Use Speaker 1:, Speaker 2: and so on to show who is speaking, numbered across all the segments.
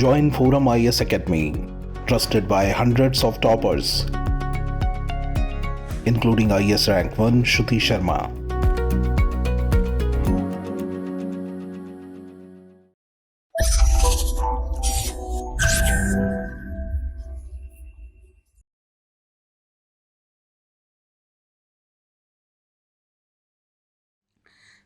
Speaker 1: Join ForumIAS Academy, trusted by hundreds of toppers, including IAS Rank 1 Shruti Sharma.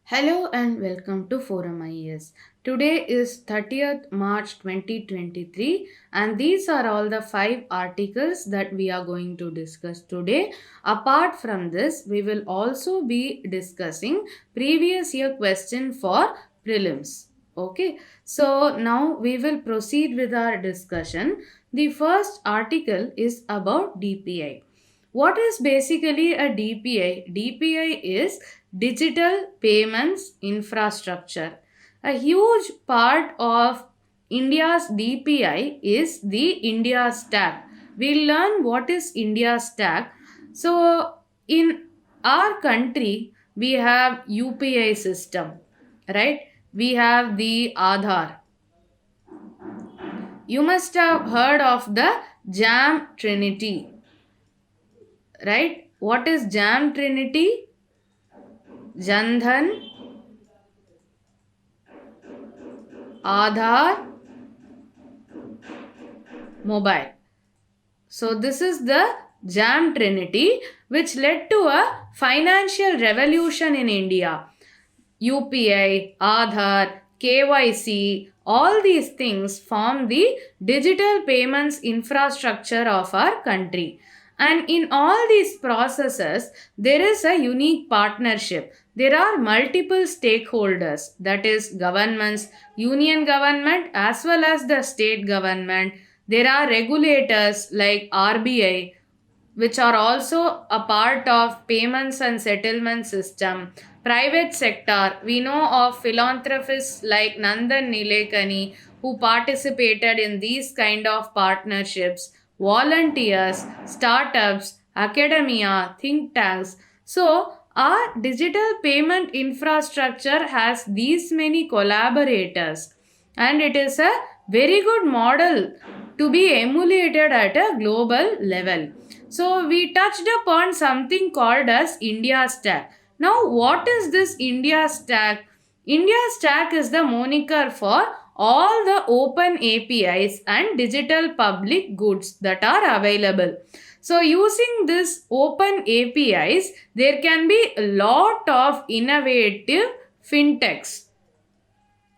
Speaker 2: Hello and welcome to ForumIAS. Today is 30th March 2023 and these are all the 5 articles that we are going to discuss today. Apart from this, we will also be discussing previous year question for prelims. Okay, so now we will proceed with our discussion. The first article is about DPI. What is basically a DPI? DPI is Digital Payments Infrastructure. A huge part of India's DPI is the India Stack. We'll learn what is India Stack. So, in our country, we have UPI system, right? We have the Aadhaar. You must have heard of the JAM Trinity, right? What is JAM Trinity? Jandhan, Aadhaar, Mobile. So this is the JAM Trinity which led to a financial revolution in India. UPI, Aadhaar, KYC, all these things form the digital payments infrastructure of our country. And in all these processes, there is a unique partnership. There are multiple stakeholders, that is governments, union government as well as the state government. There are regulators like RBI, which are also a part of payments and settlement system. Private sector, we know of philanthropists like Nandan Nilekani who participated in these kind of partnerships, volunteers, startups, academia, think tanks. So our digital payment infrastructure has these many collaborators and it is a very good model to be emulated at a global level. So we touched upon something called as India Stack. Now what is this India Stack? India Stack is the moniker for all the open APIs and digital public goods that are available. So using this open APIs, there can be a lot of innovative fintechs.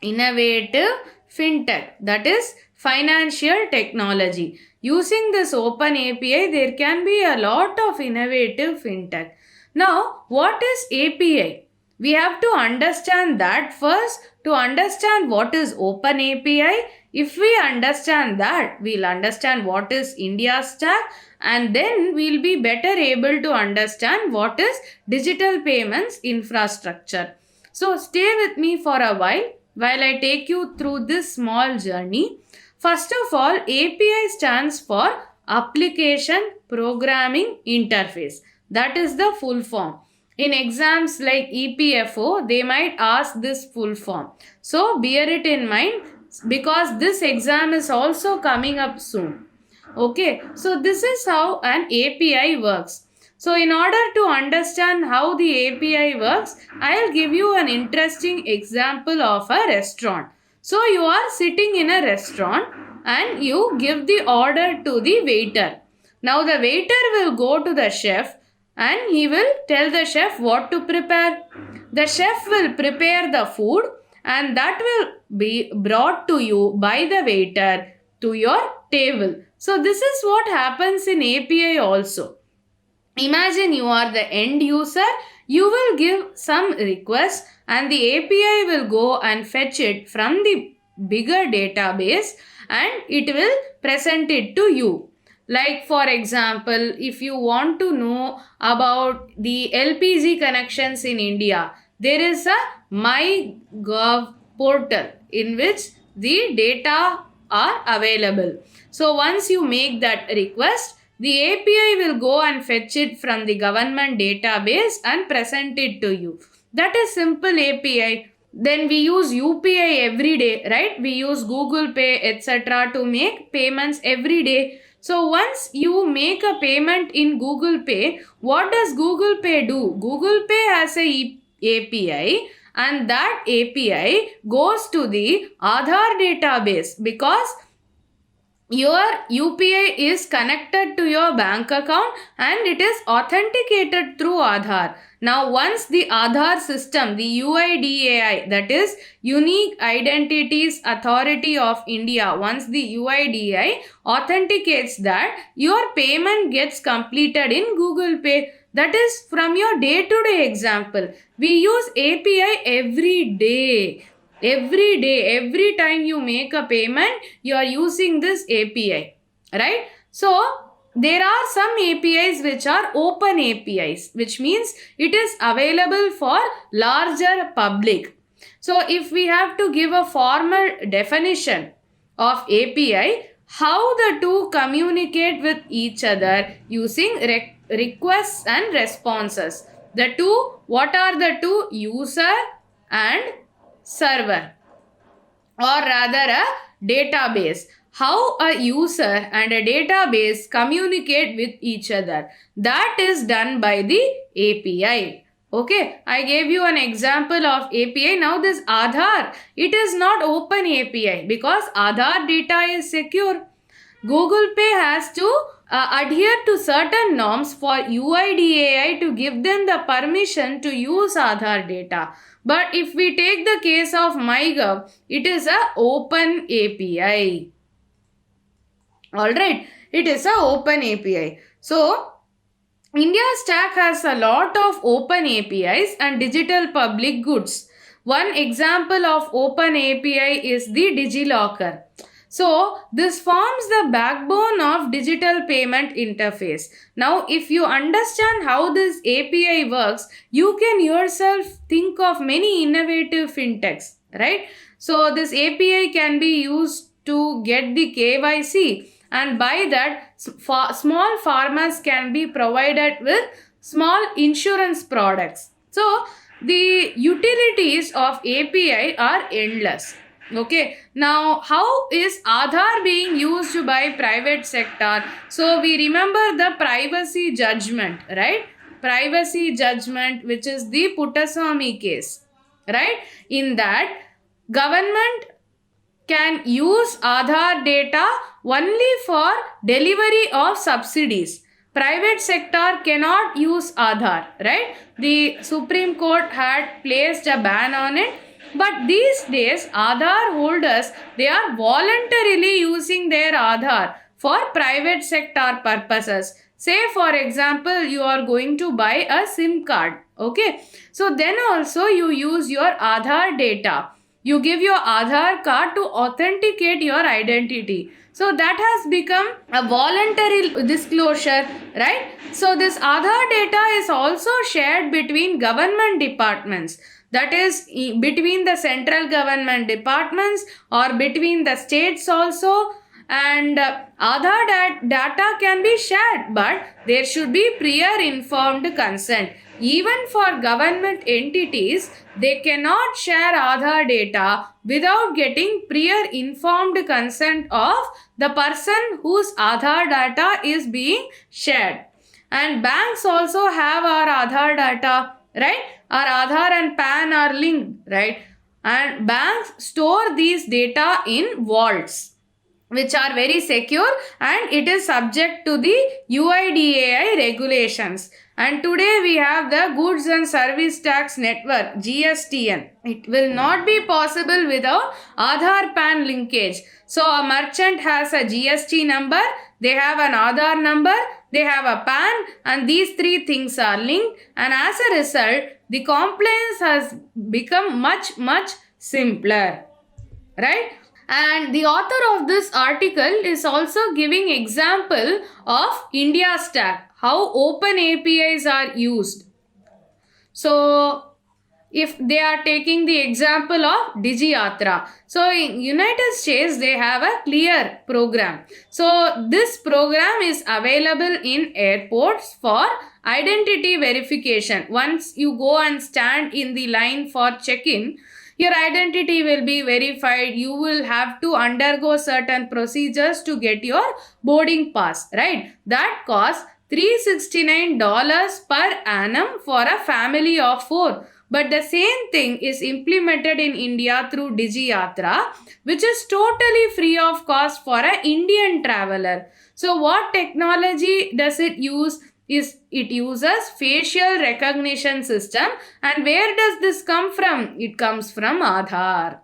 Speaker 2: Innovative fintech, that is financial technology. Using this open API, there can be a lot of innovative fintech. Now, what is API? We have to understand that first to understand what is open API. If we understand that, we'll understand what is India Stack and then we'll be better able to understand what is digital payments infrastructure. So stay with me for a while I take you through this small journey. First of all, API stands for Application Programming Interface. That is the full form. In exams like EPFO, they might ask this full form. So bear it in mind because this exam is also coming up soon. Okay, so this is how an API works. So in order to understand how the API works, I'll give you an interesting example of a restaurant. So you are sitting in a restaurant and you give the order to the waiter. Now the waiter will go to the chef and he will tell the chef what to prepare. The chef will prepare the food and that will be brought to you by the waiter to your table. So this is what happens in API also. Imagine you are the end user, you will give some request and the API will go and fetch it from the bigger database and it will present it to you. Like for example, if you want to know about the LPG connections in India, there is a MyGov portal in which the data are available. So once you make that request, the API will go and fetch it from the government database and present it to you. That is simple API. Then we use UPI every day, right? We use Google Pay, etc. to make payments every day. So once you make a payment in Google Pay, what does Google Pay do? Google Pay has a API, and that API goes to the Aadhaar database, because your UPI is connected to your bank account and it is authenticated through Aadhaar. Now once the Aadhaar system, the UIDAI, that is Unique Identities Authority of India, once the UIDAI authenticates that, your payment gets completed in Google Pay. That is from your day-to-day example. We use API every day. Every time you make a payment, you are using this API, right? So there are some APIs which are open APIs, which means it is available for larger public. So if we have to give a formal definition of API, how the two communicate with each other using requests and responses. The two, what are the two? User and server, or rather a database. How a user and a database communicate with each other, that is done by the API. Okay, I gave you an example of API. Now this Aadhaar, it is not open API because Aadhaar data is secure. Google Pay has to adhere to certain norms for UIDAI to give them the permission to use Aadhaar data. But if we take the case of MyGov, it is a open API. Alright, it is a open API. So, India Stack has a lot of open APIs and digital public goods. One example of open API is the DigiLocker. So this forms the backbone of digital payment interface. Now if you understand how this API works, you can yourself think of many innovative fintechs, right? So this API can be used to get the KYC, and by that small farmers can be provided with small insurance products. So the utilities of API are endless. Okay, now how is Aadhaar being used by private sector? So we remember the privacy judgment, right? Privacy judgment, which is the Puttaswamy case, right? In that, government can use Aadhaar data only for delivery of subsidies. Private sector cannot use Aadhaar, right? The Supreme Court had placed a ban on it. But these days, Aadhaar holders, they are voluntarily using their Aadhaar for private sector purposes. Say for example, you are going to buy a SIM card. Okay. So then also you use your Aadhaar data. You give your Aadhaar card to authenticate your identity. So that has become a voluntary disclosure, right? So this Aadhaar data is also shared between government departments. That is between the central government departments or between the states also. And Aadhaar data can be shared, but there should be prior informed consent. Even for government entities, they cannot share Aadhaar data without getting prior informed consent of the person whose Aadhaar data is being shared. And banks also have our Aadhaar data, right? Our Aadhaar and PAN are linked, right? And banks store these data in vaults, which are very secure, and it is subject to the UIDAI regulations. And today we have the Goods and Service Tax Network, GSTN. It will not be possible without Aadhaar PAN linkage. So a merchant has a GST number, they have an Aadhaar number, they have a PAN, and these three things are linked, and as a result, the compliance has become much simpler, right? And the author of this article is also giving example of India Stack, how open APIs are used. So if they are taking the example of DigiYatra. So in United States, they have a CLEAR program. So this program is available in airports for identity verification. Once you go and stand in the line for check-in, Your identity will be verified. You will have to undergo certain procedures to get your boarding pass, right? That costs $369 per annum for a family of 4. But the same thing is implemented in India through DigiYatra, which is totally free of cost for an Indian traveler. So what technology does it use? Is it uses facial recognition system. And where does this come from? It comes from Aadhaar.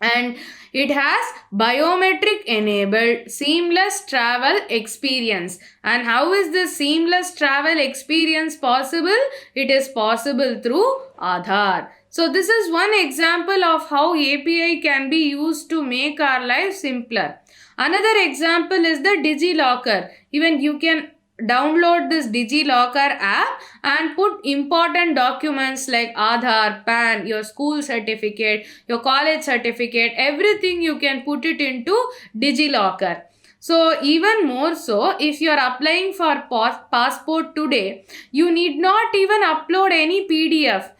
Speaker 2: And it has biometric enabled seamless travel experience. And how is this seamless travel experience possible? It is possible through Aadhaar. So this is one example of how API can be used to make our life simpler. Another example is the DigiLocker. Even you can download this DigiLocker app and put important documents like Aadhaar, PAN, your school certificate, your college certificate, everything you can put it into DigiLocker. So even more so, if you are applying for passport today, you need not even upload any PDF.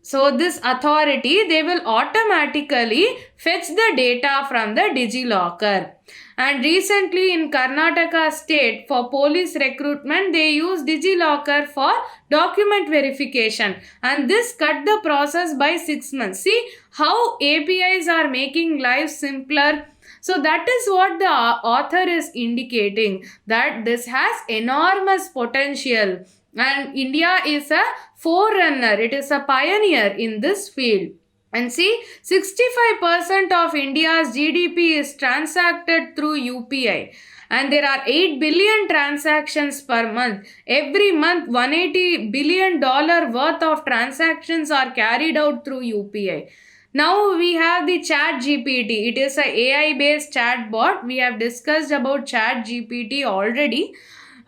Speaker 2: So this authority, they will automatically fetch the data from the DigiLocker. And recently in Karnataka state, for police recruitment, they use DigiLocker for document verification. And this cut the process by 6 months. See how APIs are making life simpler. So that is what the author is indicating, that this has enormous potential. And India is a forerunner, it is a pioneer in this field. And see, 65% of India's GDP is transacted through UPI. And there are 8 billion transactions per month. Every month, $180 billion worth of transactions are carried out through UPI. Now we have the Chat GPT. It is a AI based chat bot. We have discussed about Chat GPT already.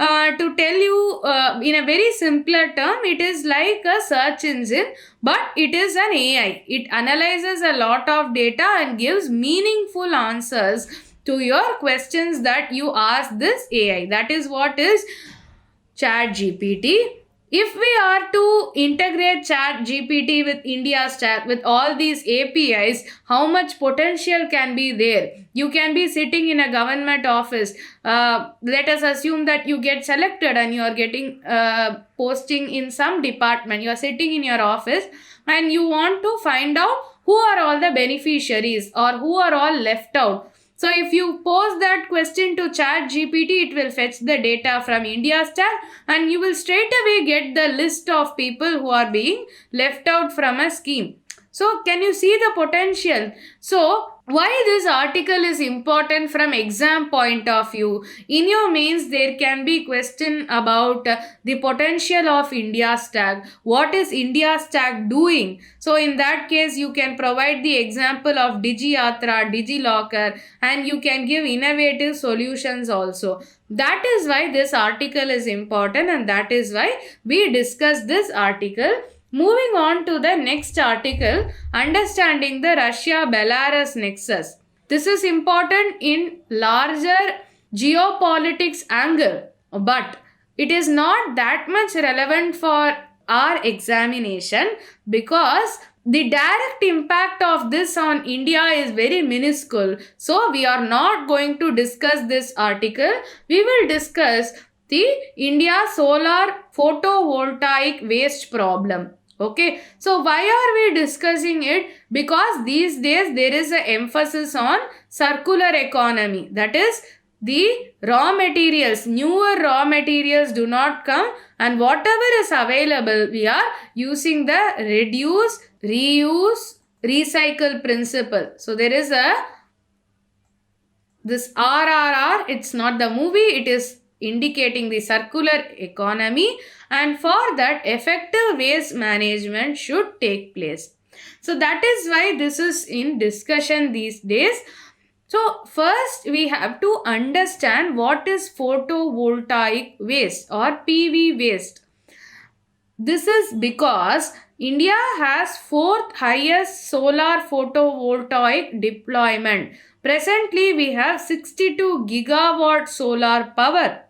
Speaker 2: To tell you in a very simpler term, it is like a search engine, but it is an AI. It analyzes a lot of data and gives meaningful answers to your questions that you ask this AI. That is what is Chat GPT. If we are to integrate Chat GPT with India's chat, with all these APIs, how much potential can be there? You can be sitting in a government office. Let us assume that you get selected and you are getting posting in some department. You are sitting in your office and you want to find out who are all the beneficiaries or who are all left out. So if you pose that question to Chat GPT, it will fetch the data from India's chat and you will straight away get the list of people who are being left out from a scheme. So can you see the potential? So why this article is important from exam point of view? In your mains, there can be question about the potential of India stack. What is India stack doing? So in that case, you can provide the example of DigiYatra, DigiLocker, and you can give innovative solutions also. That is why this article is important and that is why we discuss this article. Moving on to the next article, understanding the Russia-Belarus nexus. This is important in larger geopolitics angle, but it is not that much relevant for our examination because the direct impact of this on India is very minuscule. So we are not going to discuss this article. We will discuss the India solar photovoltaic waste problem. Okay, so why are we discussing it? Because these days there is an emphasis on circular economy. That is, the raw materials, newer raw materials do not come and whatever is available, we are using the reduce, reuse, recycle principle. So there is this RRR, it's not the movie, it is indicating the circular economy, and for that effective waste management should take place. So that is why this is in discussion these days. So first we have to understand what is photovoltaic waste or PV waste. This is because India has fourth highest solar photovoltaic deployment. Presently we have 62 gigawatt solar power.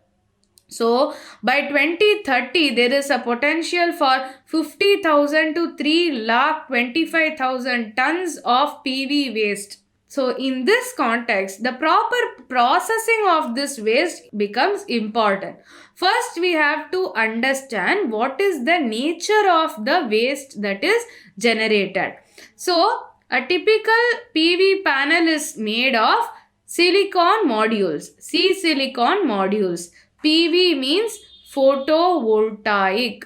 Speaker 2: So by 2030, there is a potential for 50,000 to 3,25,000 tons of PV waste. So in this context, the proper processing of this waste becomes important. First, we have to understand what is the nature of the waste that is generated. So a typical PV panel is made of silicon modules, silicon modules. PV means photovoltaic.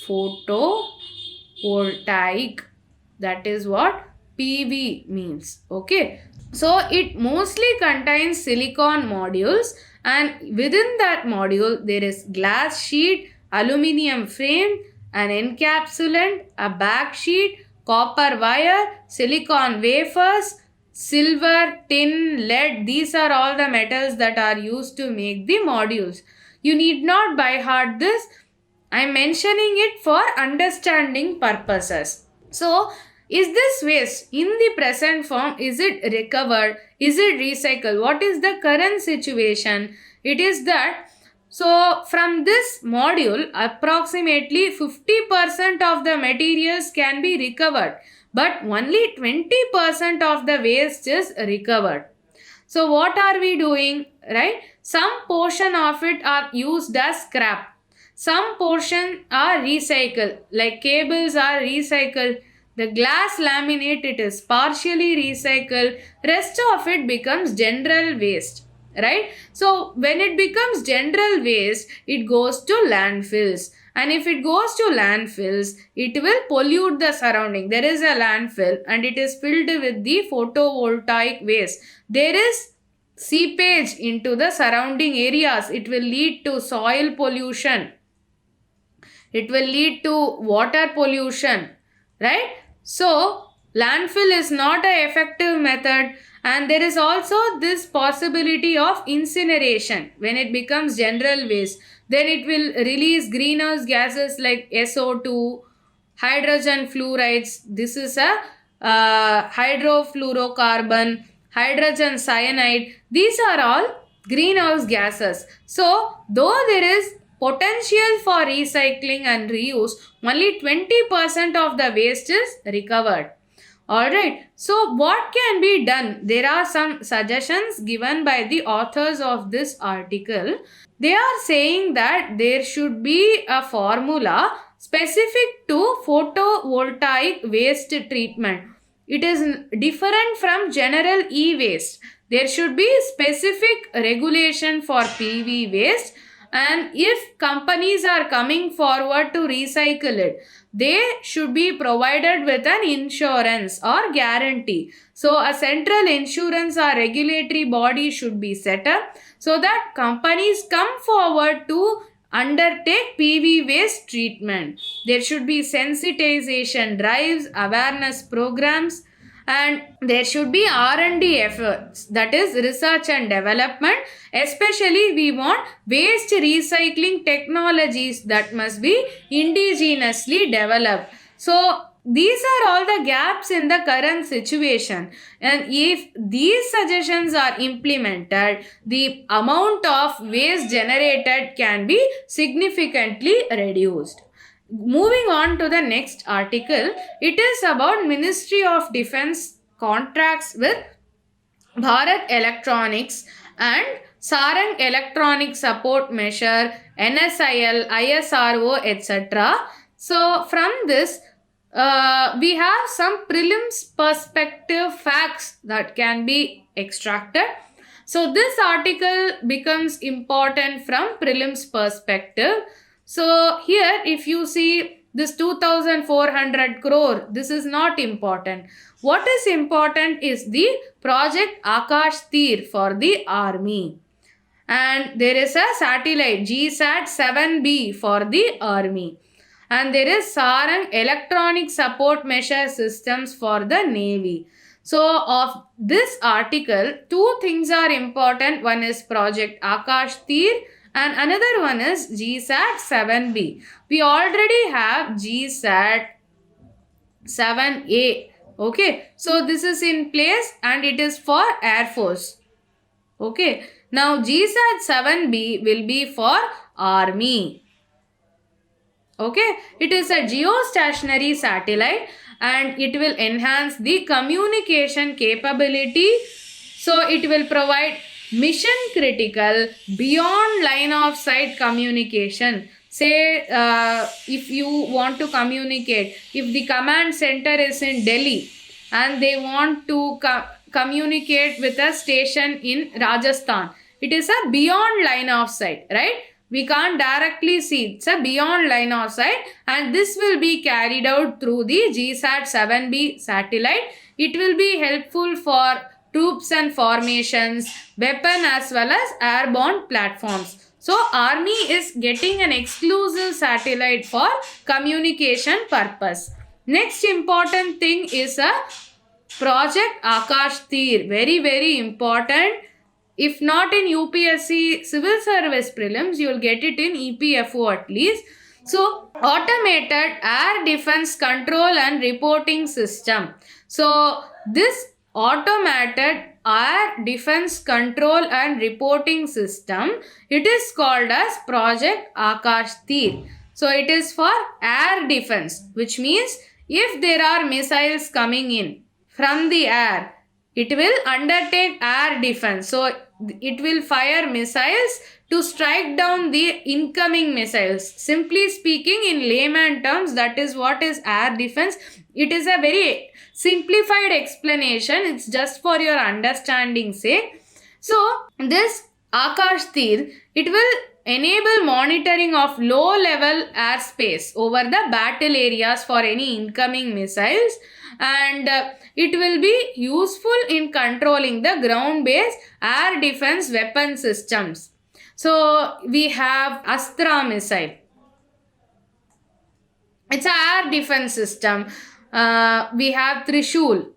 Speaker 2: Photovoltaic. That is what PV means. Okay. So it mostly contains silicon modules, and within that module there is glass sheet, aluminium frame, an encapsulant, a back sheet, copper wire, silicon wafers, silver, tin, lead. These are all the metals that are used to make the modules. You need not by heart this. I am mentioning it for understanding purposes. So, is this waste in the present form? Is it recovered? Is it recycled? What is the current situation? It is that, so from this module, approximately 50% of the materials can be recovered, but only 20% of the waste is recovered. So what are we doing, right? Some portion of it are used as scrap. Some portion are recycled, like cables are recycled. The glass laminate, it is partially recycled. Rest of it becomes general waste, right? So when it becomes general waste, it goes to landfills. And if it goes to landfills, it will pollute the surrounding. There is a landfill and it is filled with the photovoltaic waste. There is seepage into the surrounding areas. It will lead to soil pollution. It will lead to water pollution, right? So landfill is not an effective method, and there is also this possibility of incineration. When it becomes general waste, then it will release greenhouse gases like SO2, hydrogen fluorides. This is a hydrofluorocarbon, hydrogen cyanide. These are all greenhouse gases. So though there is potential for recycling and reuse, only 20% of the waste is recovered. Alright, so what can be done? There are some suggestions given by the authors of this article. They are saying that there should be a formula specific to photovoltaic waste treatment. It is different from general e-waste. There should be specific regulation for PV waste, and if companies are coming forward to recycle it, they should be provided with an insurance or guarantee. So a central insurance or regulatory body should be set up so that companies come forward to undertake PV waste treatment. There should be sensitization drives, awareness programs, and there should be R&D efforts, that is research and development. Especially we want waste recycling technologies that must be indigenously developed. So these are all the gaps in the current situation, and if these suggestions are implemented, the amount of waste generated can be significantly reduced. Moving on to the next article, it is about Ministry of Defense contracts with Bharat Electronics and Sarang Electronic Support Measure, NSIL, ISRO, etc. So from this, we have some prelims perspective facts that can be extracted. So this article becomes important from prelims perspective. So here if you see this 2400 crore, this is not important. What is important is the project Akash Tir for the army. And there is a satellite GSAT 7B for the army. And there is Sarang electronic support measure systems for the navy. So of this article, two things are important. One is project Akash Tir and another one is GSAT 7B. We already have GSAT 7A. Okay, so this is in place and it is for Air Force. Okay, Now GSAT 7B will be for Army. Okay, it is a geostationary satellite and it will enhance the communication capability. So it will provide mission critical beyond line of sight communication. Say if you want to communicate, if the command center is in Delhi and they want to communicate with a station in Rajasthan, it is a beyond line of sight, right? We can't directly see, it's a beyond line of sight, and this will be carried out through the GSAT 7B satellite. It will be helpful for troops and formations, weapon as well as airborne platforms. So Army is getting an exclusive satellite for communication purpose. Next important thing is a Project Akash Tir. Very, very important. If not in UPSC Civil Service Prelims, you will get it in EPFO at least. So, Automated Air Defense Control and Reporting System. So, this Automated Air Defense Control and Reporting System, it is called as Project Akash Tir. So, it is for air defense, which means if there are missiles coming in from the air, it will undertake air defense. So it will fire missiles to strike down the incoming missiles. Simply speaking, in layman terms, that is what is air defense. It is a very simplified explanation. It's just for your understanding's sake. So this Akash Tir, it will enable monitoring of low level airspace over the battle areas for any incoming missiles, and it will be useful in controlling the ground-based air defense weapon systems. So we have Astra missile. It's an air defense system. We have Trishul.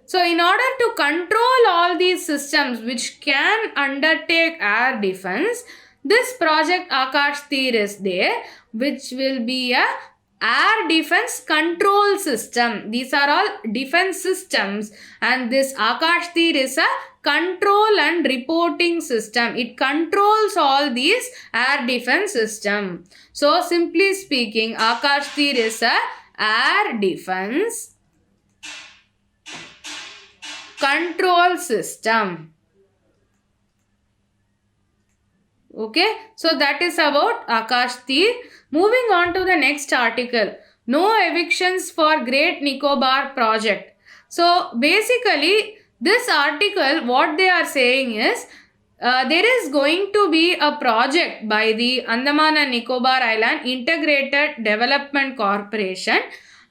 Speaker 2: So in order to control all these systems which can undertake air defense, this Project Akash Tir is there, which will be a air defense control system. These are all defense systems, and this Akash Tir is a control and reporting system. It controls all these air defense system. So simply speaking, Akash Tir is a air defense control system. Okay, so that is about Akash Tir. Moving on to the next article, no evictions for Great Nicobar project. So basically this article, what they are saying is there is going to be a project by the Andaman and Nicobar Island Integrated Development Corporation,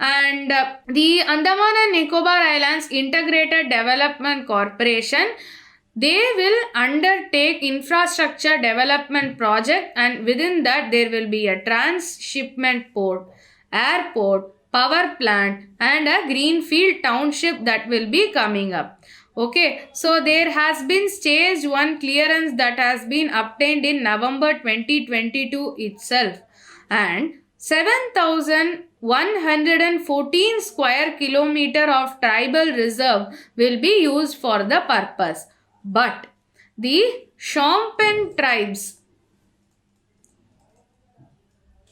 Speaker 2: and the Andaman and Nicobar Islands Integrated Development Corporation, they will undertake infrastructure development project, and within that there will be a transshipment port, airport, power plant and a greenfield township that will be coming up. Okay, so there has been stage 1 clearance that has been obtained in November 2022 itself, and 7,114 square kilometer of tribal reserve will be used for the purpose. But the Shompen tribes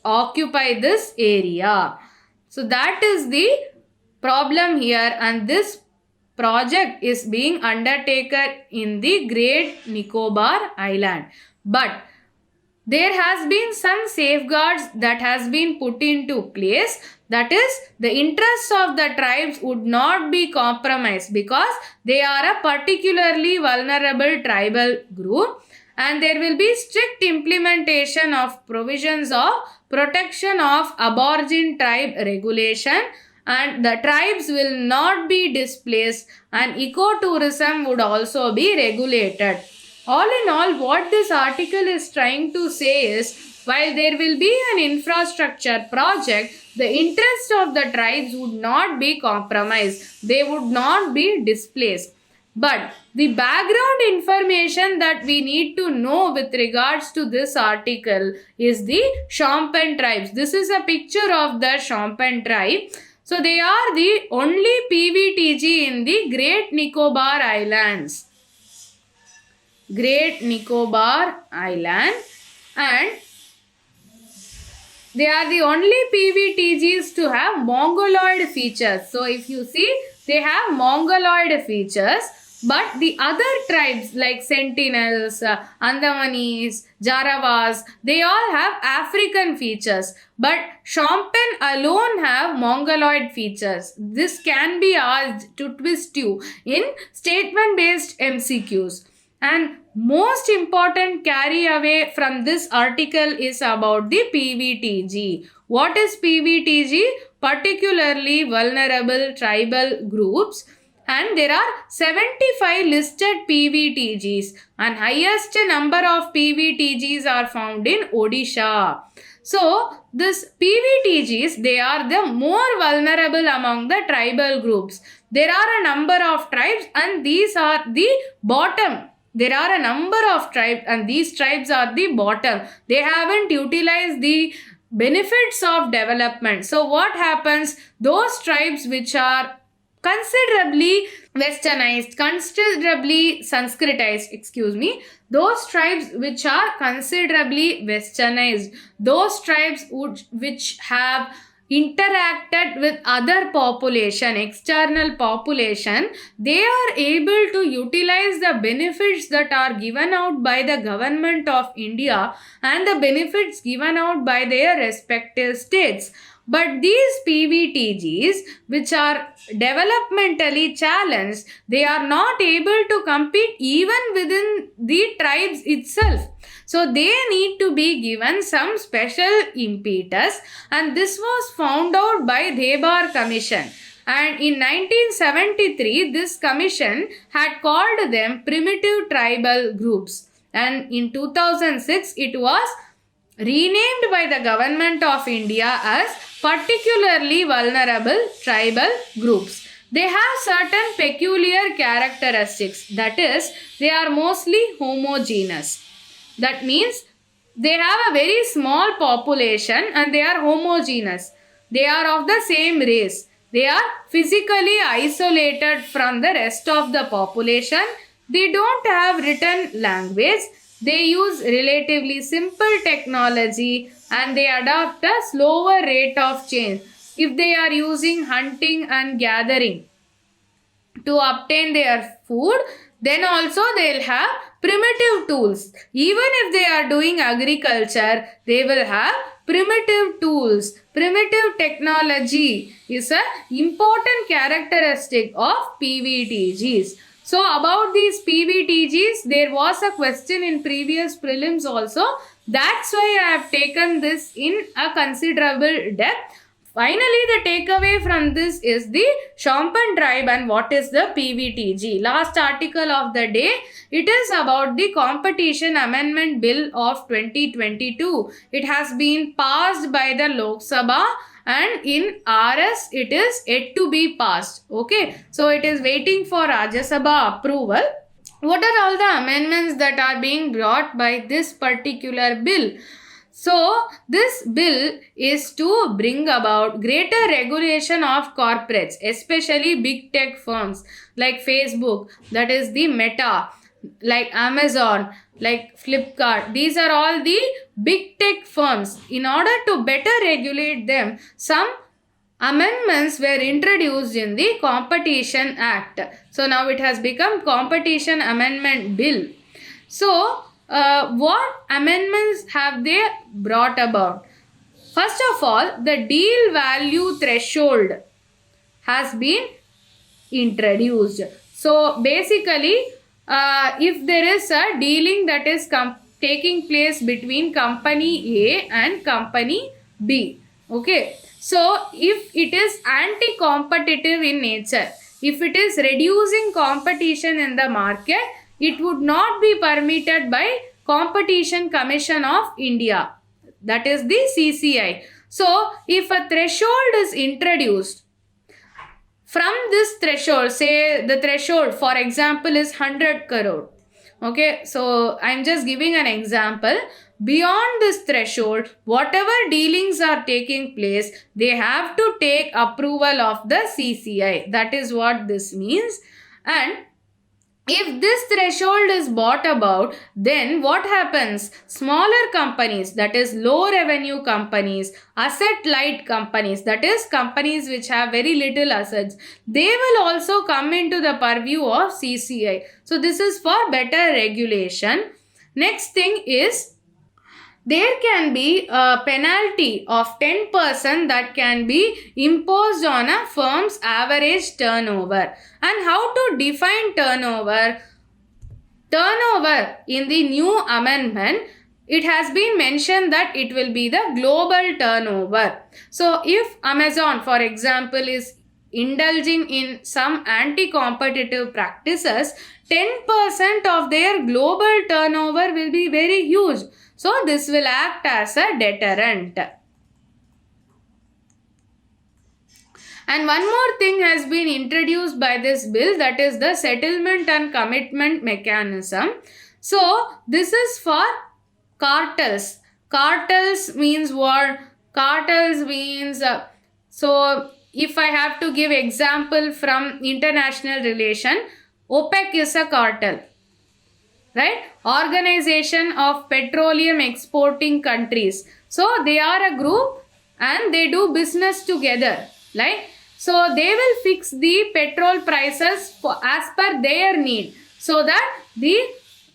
Speaker 2: occupy this area. So that is the problem here, and this project is being undertaken in the Great Nicobar Island. But there has been some safeguards that has been put into place, that is, the interests of the tribes would not be compromised because they are a particularly vulnerable tribal group, and there will be strict implementation of provisions of protection of aborigine tribe regulation, and the tribes will not be displaced, and ecotourism would also be regulated. All in all, what this article is trying to say is, while there will be an infrastructure project, the interest of the tribes would not be compromised. They would not be displaced. But the background information that we need to know with regards to this article is the Shompen tribes. This is a picture of the Shompen tribe. So they are the only PVTG in the Great Nicobar Islands. Great Nicobar Island, and they are the only PVTGs to have mongoloid features. So if you see, they have mongoloid features, but the other tribes like Sentinels, Andamanis, Jarawas, they all have African features. But Shompen alone have mongoloid features. This can be asked to twist you in statement-based MCQs. And most important carry away from this article is about the PVTG. What is PVTG? Particularly vulnerable tribal groups. And there are 75 listed PVTGs, and highest number of PVTGs are found in Odisha. So this PVTGs, they are the more vulnerable among the tribal groups. There are a number of tribes, and these are the bottom. There are a number of tribes, and these tribes are the bottom. They haven't utilized the benefits of development. So what happens? Those tribes which are considerably westernized, considerably Sanskritized, those tribes which are considerably westernized, those tribes which have interacted with other population, external population, they are able to utilize the benefits that are given out by the government of India and the benefits given out by their respective states. But these PVTGs, which are developmentally challenged, they are not able to compete even within the tribes itself. So they need to be given some special impetus, and this was found out by Debar Commission. And in 1973, this commission had called them primitive tribal groups. And in 2006, it was renamed by the government of India as particularly vulnerable tribal groups. They have certain peculiar characteristics, that is, they are mostly homogeneous. That means they have a very small population and they are homogeneous. They are of the same race. They are physically isolated from the rest of the population. They don't have written language. They use relatively simple technology and they adopt a slower rate of change. If they are using hunting and gathering to obtain their food, then also they'll have primitive tools. Even if they are doing agriculture, they will have primitive tools. Primitive technology is an important characteristic of PVTGs. So about these PVTGs, there was a question in previous prelims also. That's why I have taken this in a considerable depth. Finally, the takeaway from this is the Shompen tribe and what is the PVTG. Last article of the day, it is about the Competition Amendment Bill of 2022. It has been passed by the Lok Sabha and in RS it is yet to be passed. Okay, so it is waiting for Rajya Sabha approval. What are all the amendments that are being brought by this particular bill? So, this bill is to bring about greater regulation of corporates, especially big tech firms like Facebook, that is the Meta, like Amazon, like Flipkart. These are all the big tech firms. In order to better regulate them, some amendments were introduced in the Competition Act. So, now it has become Competition Amendment Bill. So, what amendments have they brought about? First of all, the deal value threshold has been introduced. So basically, if there is a dealing that is taking place between company A and company B, okay, so if it is anti-competitive in nature, if it is reducing competition in the market, it would not be permitted by Competition Commission of India, that is the CCI. So, if a threshold is introduced, from this threshold, say the threshold for example is 100 crore. Okay, so I'm just giving an example. Beyond this threshold, whatever dealings are taking place, they have to take approval of the CCI. That is what this means. And If this threshold is brought about, then what happens? Smaller companies, that is low revenue companies, asset light companies, that is companies which have very little assets, they will also come into the purview of CCI. So this is for better regulation. Next thing is, there can be a penalty of 10% that can be imposed on a firm's average turnover. And how to define turnover? Turnover in the new amendment, it has been mentioned that it will be the global turnover. So if Amazon, for example, is indulging in some anti-competitive practices, 10% of their global turnover will be very huge. So this will act as a deterrent. And one more thing has been introduced by this bill, that is the settlement and commitment mechanism. So this is for cartels. Cartels means what? Cartels means, so if I have to give example from international relation, OPEC is a cartel. Right? Organization of Petroleum Exporting Countries. So they are a group and they do business together. Right? So they will fix the petrol prices as per their need, so that the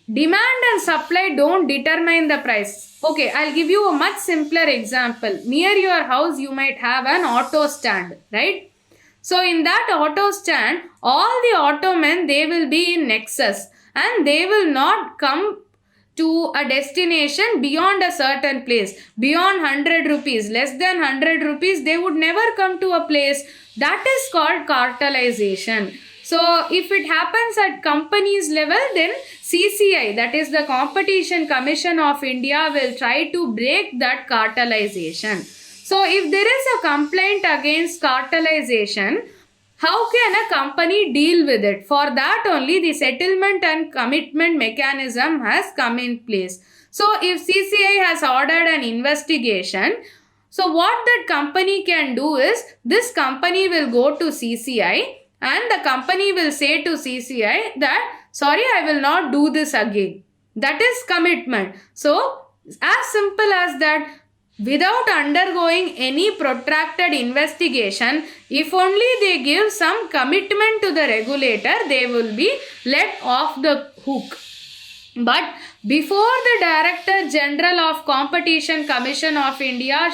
Speaker 2: demand and supply don't determine the price. Okay, I'll give you a much simpler example. Near your house you might have an auto stand, right? So in that auto stand, all the auto men, they will be in nexus and they will not come to a destination beyond a certain place. Beyond 100 rupees, less than 100 rupees, they would never come to a place. That is called cartelization. So if it happens at companies level, then CCI, that is the Competition Commission of India, will try to break that cartelization. So if there is a complaint against cartelization, how can a company deal with it? For that only the settlement and commitment mechanism has come in place. So if CCI has ordered an investigation, so what that company can do is, this company will go to CCI and the company will say to CCI that, sorry, I will not do this again. That is commitment. So as simple as that. Without undergoing any protracted investigation, if only they give some commitment to the regulator, they will be let off the hook. But before the Director General of Competition Commission of India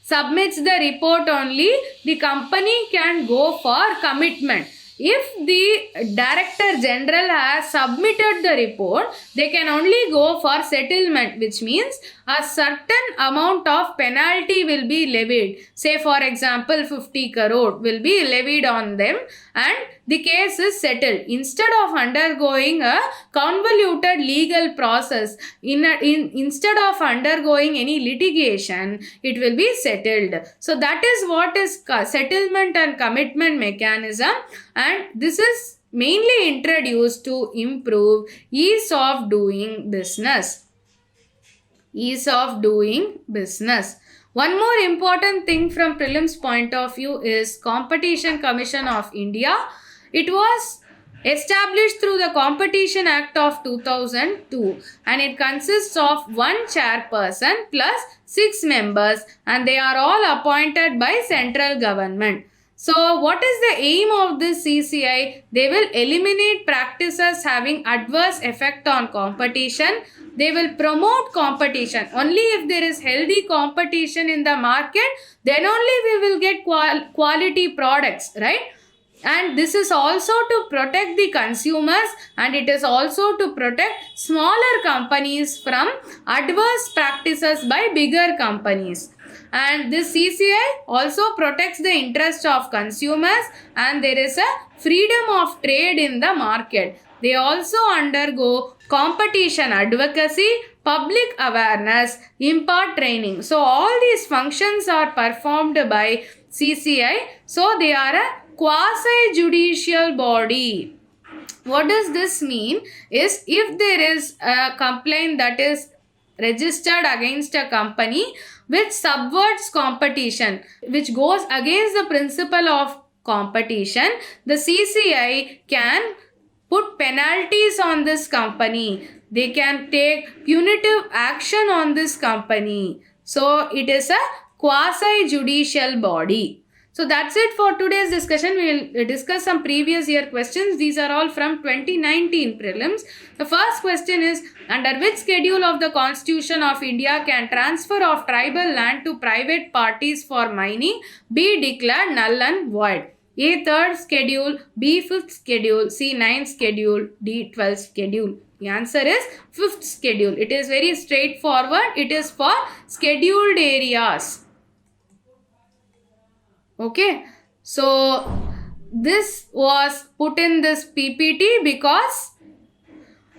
Speaker 2: submits the report only, the company can go for commitment. If the Director General has submitted the report, they can only go for settlement, which means a certain amount of penalty will be levied. Say for example 50 crore will be levied on them and the case is settled. Instead of undergoing a convoluted legal process, instead of undergoing any litigation, it will be settled. So that is what is settlement and commitment mechanism, and this is mainly introduced to improve ease of doing business. Ease of doing business. One more important thing from prelims point of view is Competition Commission of India. It was established through the Competition Act of 2002 and it consists of one chairperson plus 6 members and they are all appointed by central government. So what is the aim of this CCI? They will eliminate practices having adverse effect on competition. They will promote competition. Only if there is healthy competition in the market, then only we will get quality products, right? And this is also to protect the consumers and it is also to protect smaller companies from adverse practices by bigger companies. And this CCI also protects the interest of consumers and there is a freedom of trade in the market. They also undergo competition advocacy, public awareness, impart training. So all these functions are performed by CCI. So they are a quasi-judicial body. What does this mean? Is if there is a complaint that is registered against a company which subverts competition, which goes against the principle of competition, the CCI can put penalties on this company. They can take punitive action on this company. So it is a quasi-judicial body. So that's it for today's discussion. We will discuss some previous year questions. These are all from 2019 prelims. The first question is, under which schedule of the Constitution of India can transfer of tribal land to private parties for mining be declared null and void? A. 3rd schedule, B. 5th schedule, C. 9th schedule, D. 12th schedule. The answer is 5th schedule. It is very straightforward. It is for scheduled areas. Okay, so this was put in this PPT because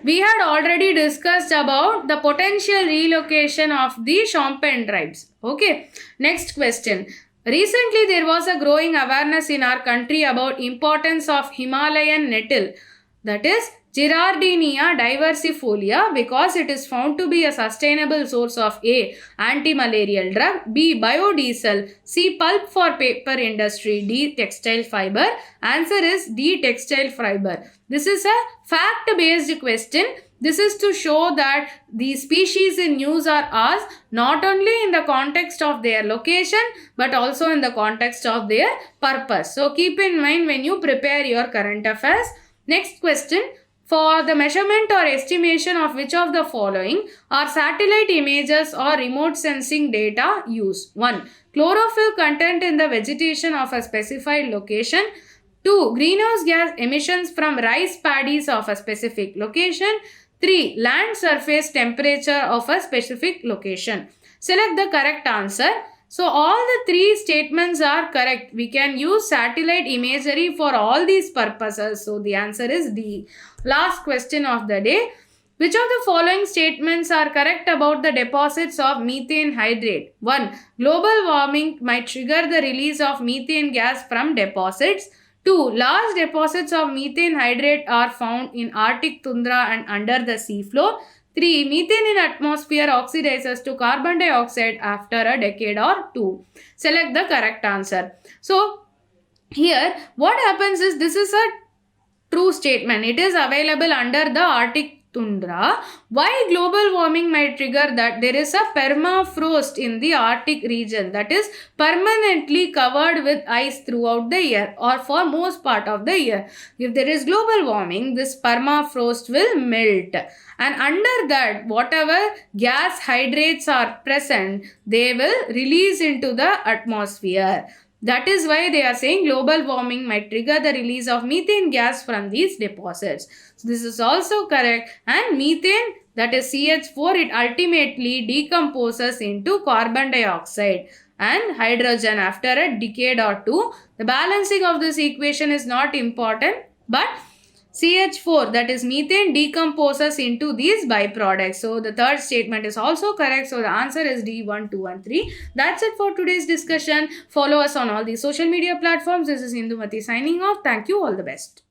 Speaker 2: we had already discussed about the potential relocation of the Shompen tribes. Okay, next question. Recently, there was a growing awareness in our country about importance of Himalayan nettle, that is Girardinia diversifolia, because it is found to be a sustainable source of A. anti-malarial drug, B. biodiesel, C. pulp for paper industry, D. textile fiber. Answer is D. textile fiber. This is a fact-based question. This is to show that the species in use are asked not only in the context of their location but also in the context of their purpose. So keep in mind when you prepare your current affairs. Next question. For the measurement or estimation of which of the following are satellite images or remote sensing data used? 1. Chlorophyll content in the vegetation of a specified location. 2. Greenhouse gas emissions from rice paddies of a specific location. 3. Land surface temperature of a specific location. Select the correct answer. So all the three statements are correct. We can use satellite imagery for all these purposes. So the answer is D. Last question of the day. Which of the following statements are correct about the deposits of methane hydrate? 1. Global warming might trigger the release of methane gas from deposits. 2. Large deposits of methane hydrate are found in Arctic tundra and under the seafloor. 3. Methane in atmosphere oxidizes to carbon dioxide after a decade or 2. Select the correct answer. So, here what happens is this is a true statement. It is available under the Arctic tundra. Why global warming might trigger that? There is a permafrost in the Arctic region that is permanently covered with ice throughout the year or for most part of the year. If there is global warming, this permafrost will melt, and under that whatever gas hydrates are present, they will release into the atmosphere. That is why they are saying global warming might trigger the release of methane gas from these deposits. So this is also correct, and methane, that is CH4, it ultimately decomposes into carbon dioxide and hydrogen after a decade or 2. The balancing of this equation is not important, but CH4, that is methane, decomposes into these byproducts. So the third statement is also correct. So the answer is D, 1, 2 and 3. That's it for today's discussion. Follow us on all these social media platforms. This is Indumati signing off. Thank you. All the best.